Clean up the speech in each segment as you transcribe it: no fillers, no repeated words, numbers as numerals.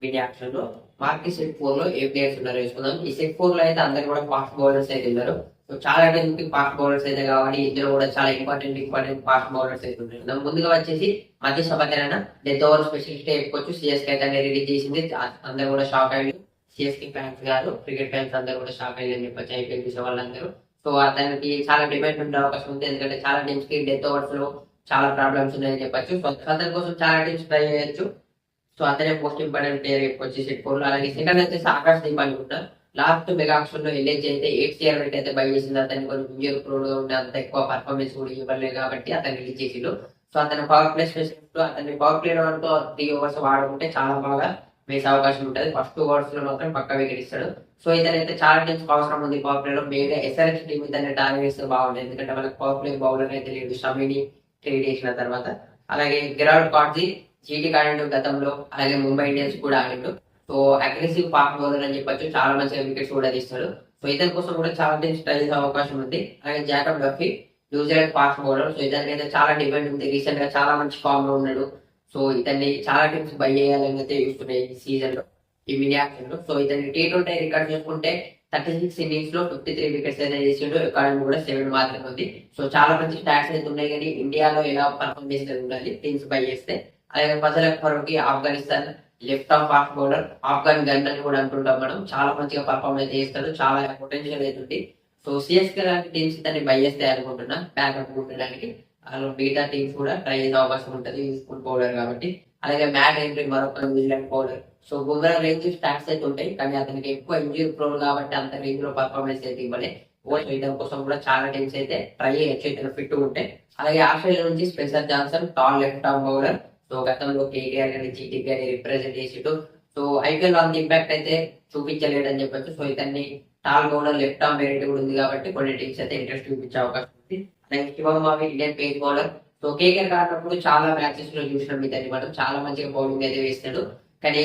వీడి యాక్షన్ లో మార్కి సెట్ 4 లో ఏ ప్లేయర్స్ ఉన్నారో చూసుకుందాం. ఈ సెట్ 4 లో అయితే అందరు కూడా ఫాస్ట్ బౌలర్స్ అయితే ఉన్నారు. సో చాలా టైంకి ఫాస్ట్ బౌలర్స్ అయితే కావాలి. ఇందులో కూడా చాలా ఇంపార్టెంట్ ఫాస్ట్ బౌలర్స్ అయితే ఉంటారు. ముందుగా వచ్చేసి మధ్య సభకరైనా డెత్ ఓవర్ స్పెషలిస్ట్ చెప్పుకోవచ్చు. సిఎస్కే అయితే రిలీజ్ చేసింది. అందరూ కూడా షాక్ అయ్యారు. సిఎస్కే ఫ్యాన్స్ గారు, క్రికెట్ ఫ్యాన్స్ అందరూ కూడా షాక్ అయ్యారని చెప్పొచ్చు. ఐపీఎల్ చూసే వాళ్ళందరూ. సో అతనికి చాలా డిమాండ్ ఉండే అవకాశం ఉంది. ఎందుకంటే చాలా టీమ్స్ కి డెత్ ఓవర్స్ లో చాలా ప్రాబ్లమ్స్ ఉన్నాయని చెప్పొచ్చు. సో అతని కోసం చాలా టీమ్స్ ట్రై చేయొచ్చు. సో అతనే మోస్ట్ ఇంపార్టెంట్ ప్లేయర్ వచ్చేసి సెట్ 4 లో. అలాగే సెకండ్ వచ్చేసి ఆకాశ్ దీప్ అనుకుంటా. లాస్ట్ మెగా ఆక్షన్ లో ఎల్ఏజీ అయితే 8 CR రేట్ అయితే బై చేసింది. అతను కొంచెం ఇంజర్ ప్రోడ్ గా ఉండే అంత ఎక్కువ పర్ఫార్మెన్స్ కూడా ఇవ్వలేదు కాబట్టి అతను రిలీజ్ చేసిండు. సో అతను పవర్ ప్లే స్పెషలిస్ట్. అతన్ని పవర్ ప్లే లో 3 ఓవర్స్ వాడుకుంటే చాలా బాగా వేసే అవకాశం ఉంటుంది. ఫస్ట్ 2 ఓవర్స్ లో మాత్రం పక్క వికెట్ ఇస్తాడు. సో ఇతనైతే చాలా టీమ్స్ అవసరం ఉంది పవర్ ప్లే లో. మెయిన్ ఎస్ఆర్హెచ్ టీమ్ ఇతన్ని టార్గెట్ చేస్తే బాగుంటుంది. ఎందుకంటే వాళ్ళకి పవర్ ప్లే బౌలర్ అయితే లేదు. షమిని ట్రేడ్ చేసిన తర్వాత. అలాగే గిరాడ్ కాట్జీ జీటీ ఆడిండు గతంలో. అలాగే ముంబై ఇండియన్స్ కూడా ఆడిండు. సో అగ్రెసివ్ ఫాస్ట్ బౌలర్ అని చెప్పొచ్చు. చాలా మంచిగా వికెట్స్ కూడా తీస్తాడు. సో ఇతని కోసం కూడా చాలా టీమ్స్ ట్రై చేసే అవకాశం ఉంది. అలాగే Jacob Duffy New Zealand fast bowler. So ఇతనికి అయితే చాలా డిమాండ్ ఉంది. రీసెంట్ గా చాలా మంచి ఫామ్ లో ఉన్నాడు. సో ఇతన్ని చాలా టీమ్స్ బై చేయాలని అయితే చూస్తున్నాయి ఈ సీజన్ లో, ఈ మినీ యాక్షన్ లో. సో ఇతని T20 రికార్డ్ చూసుకుంటే 36 ఇన్నింగ్స్ లో 53 వికెట్స్ అయితే చేసిండు. రికార్డ్ కూడా 7 మాత్రమే ఉంది. సో చాలా మంచి స్టాట్స్ అయితే ఉన్నాయి. కానీ ఇండియాలో ఎలా పర్ఫార్మ్ చేస్తే ఉండాలి టీమ్స్ బై చేస్తే. అలాగే ఫజల్ అఖ్తర్ కి Afghanistan left of fast bowler, Afghan gun అని కూడా అంటుంటాం మనం. చాలా మంచిగా పర్ఫార్మ్ అయితే చేస్తాడు. చాలా పొటెన్షియల్ అయితే ఉంది. సో సిఎస్కే లాంటి టీమ్స్ ఇతన్ని బై చేస్తే అనుకుంటున్నా బ్యాకప్ ఉండడానికి. అలా మిగతా టీమ్స్ కూడా ట్రై చేసే అవకాశం ఉంటుంది యూస్ఫుల్ బౌలర్ కాబట్టి. అలాగే మ్యాట్ హెన్రీ మరొక New Zealand bowler. So Bumrah range stats అయితే ఉంటాయి. కానీ అతనికి ఎక్కువ ఇంజరీ ప్రోన్ కాబట్టి అంత రేంజ్ లో పర్ఫార్మెన్స్ అయితే ఇవ్వలే. ఇతని కోసం కూడా చాలా టీమ్స్ అయితే ట్రై చేయొచ్చు ఇతను ఫిట్ ఉంటే. అలాగే ఆస్ట్రేలియా నుంచి Spencer Johnson tall left arm bowler. So గతంలో కేకేఆర్ గాని జీటీ గాని రిప్రజెంట్ చేసిండు. సో ఐపీఎల్ అంత ఇంపాక్ట్ అయితే చూపించలేడని చెప్పొచ్చు. సో ఇతన్ని tall bowler left arm variate కూడా ఉంది కాబట్టి కొన్ని టీమ్స్ అయితే ఇంట్రెస్ట్ చూపించే అవకాశం ఉంది. అలాగే శివం మావి Indian face bowler. So KKR ఆడినప్పుడు చాలా మ్యాచెస్ లో చూసినాం ఇతన్ని మనం. చాలా మంచిగా బౌలింగ్ అయితే వేస్తాడు. కానీ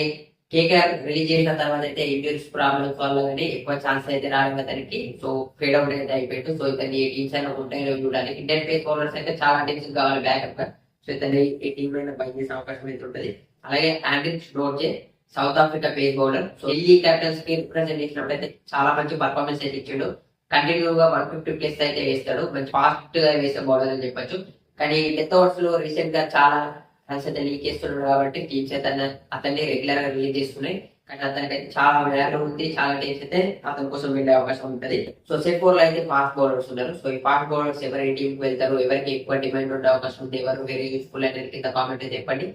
కేకేఆర్ రిలీజ్ చేసిన తర్వాత అయితే ఇంజరీస్ ప్రాబ్లమ్స్ వల్ల కానీ ఎక్కువ ఛాన్స్ అయితే రాలేదు అతనికి. సో ఫేడ్ అవుట్ అయితే అయిపోయాడు. సో ఇతన్ని ఏ టీమ్స్ అయినా ఉంటాయో చూడాలి. ఇండియన్ పేస్ బౌలర్స్ అయితే చాలా టీమ్స్ కావాలి బ్యాకప్ గా. సో ఇతన్ని ఈ టీమ్ లో బై చేసే అవకాశం అయితే ఉంటుంది. అలాగే Anrich Nortje South Africa pace bowler. So Delhi Capitals కి రిప్రజెంట్ చేసినప్పుడు అయితే చాలా మంచి పర్ఫార్మెన్స్ అయితే ఇచ్చాడు. కంటిన్యూగా 150+ అయితే వేస్తాడు. మంచి ఫాస్ట్ గా వేసే బౌలర్ అని చెప్పొచ్చు. కానీ డెత్ ఓవర్స్ లో రీసెంట్ గా చాలా రన్స్ అయితే లీక్ చేస్తున్నాడు కాబట్టి టీమ్స్ అయితే అతన్ని రెగ్యులర్ గా రిలీజ్ చేస్తున్నాయి. కానీ అతనికి అయితే చాలా వాల్యూ ఉంది. చాలా టీమ్స్ అయితే అతని కోసం వెళ్ళే అవకాశం ఉంటుంది. సో సెట్ 4 లో అయితే ఫాస్ట్ బౌలర్స్ ఉన్నారు. సో ఈ ఫాస్ట్ బౌలర్స్ ఎవరి టీం కి వెళ్తారు, ఎవరికి ఎక్కువ డిమాండ్ ఉండే అవకాశం ఉంది, ఎవరు వెరీ యూస్ఫుల్ అనేది కింద కామెంట్ అయితే చెప్పండి.